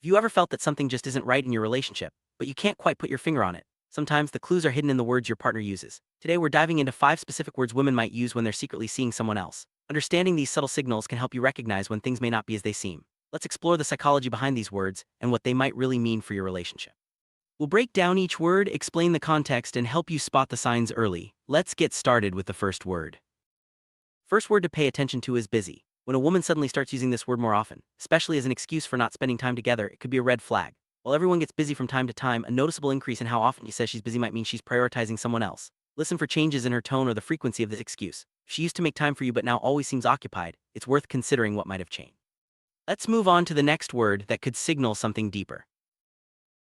you ever felt that something just isn't right in your relationship, but you can't quite put your finger on it? Sometimes the clues are hidden in the words your partner uses. Today we're diving into 5 specific words women might use when they're secretly seeing someone else. Understanding these subtle signals can help you recognize when things may not be as they seem. Let's explore the psychology behind these words and what they might really mean for your relationship. We'll break down each word, explain the context, and help you spot the signs early. Let's get started with the first word. First word to pay attention to is busy. When a woman suddenly starts using this word more often, especially as an excuse for not spending time together, it could be a red flag. While everyone gets busy from time to time, a noticeable increase in how often she says she's busy might mean she's prioritizing someone else. Listen for changes in her tone or the frequency of this excuse. If she used to make time for you but now always seems occupied, it's worth considering what might have changed. Let's move on to the next word that could signal something deeper.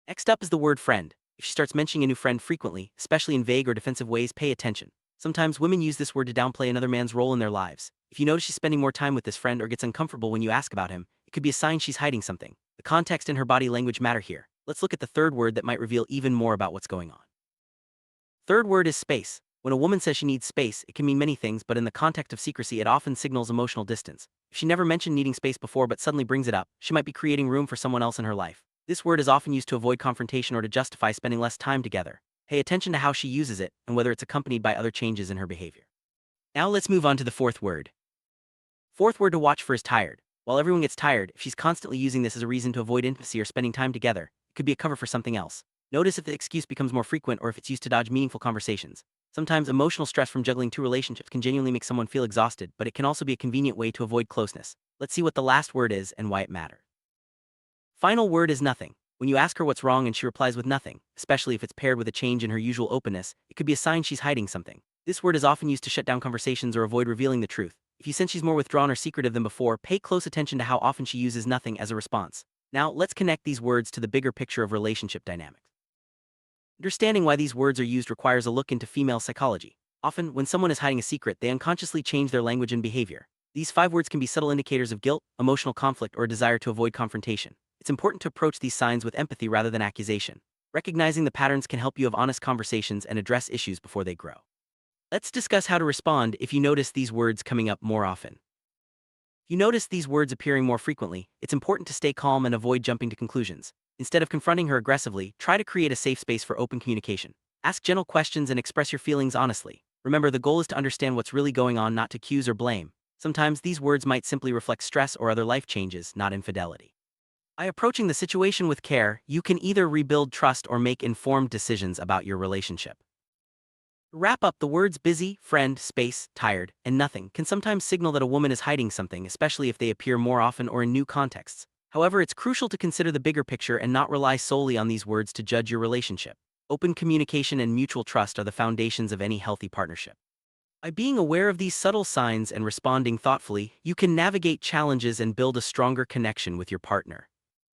Next up is the word friend. If she starts mentioning a new friend frequently, especially in vague or defensive ways, pay attention. Sometimes women use this word to downplay another man's role in their lives. If you notice she's spending more time with this friend or gets uncomfortable when you ask about him, it could be a sign she's hiding something. The context and her body language matter here. Let's look at the third word that might reveal even more about what's going on. Third word is space. When a woman says she needs space, it can mean many things, but in the context of secrecy, it often signals emotional distance. If she never mentioned needing space before but suddenly brings it up, she might be creating room for someone else in her life. This word is often used to avoid confrontation or to justify spending less time together. Pay attention to how she uses it and whether it's accompanied by other changes in her behavior. Now let's move on to the fourth word. Fourth word to watch for is tired. While everyone gets tired, if she's constantly using this as a reason to avoid intimacy or spending time together, it could be a cover for something else. Notice if the excuse becomes more frequent or if it's used to dodge meaningful conversations. Sometimes emotional stress from juggling 2 relationships can genuinely make someone feel exhausted, but it can also be a convenient way to avoid closeness. Let's see what the last word is and why it matters. Final word is nothing. When you ask her what's wrong and she replies with nothing, especially if it's paired with a change in her usual openness, it could be a sign she's hiding something. This word is often used to shut down conversations or avoid revealing the truth. If you sense she's more withdrawn or secretive than before, pay close attention to how often she uses nothing as a response. Now, let's connect these words to the bigger picture of relationship dynamics. Understanding why these words are used requires a look into female psychology. Often, when someone is hiding a secret, they unconsciously change their language and behavior. These 5 words can be subtle indicators of guilt, emotional conflict, or a desire to avoid confrontation. It's important to approach these signs with empathy rather than accusation. Recognizing the patterns can help you have honest conversations and address issues before they grow. Let's discuss how to respond if you notice these words coming up more often. If you notice these words appearing more frequently, it's important to stay calm and avoid jumping to conclusions. Instead of confronting her aggressively, try to create a safe space for open communication. Ask gentle questions and express your feelings honestly. Remember, the goal is to understand what's really going on, not to accuse or blame. Sometimes these words might simply reflect stress or other life changes, not infidelity. By approaching the situation with care, you can either rebuild trust or make informed decisions about your relationship. To wrap up, the words busy, friend, space, tired, and nothing can sometimes signal that a woman is hiding something, especially if they appear more often or in new contexts. However, it's crucial to consider the bigger picture and not rely solely on these words to judge your relationship. Open communication and mutual trust are the foundations of any healthy partnership. By being aware of these subtle signs and responding thoughtfully, you can navigate challenges and build a stronger connection with your partner.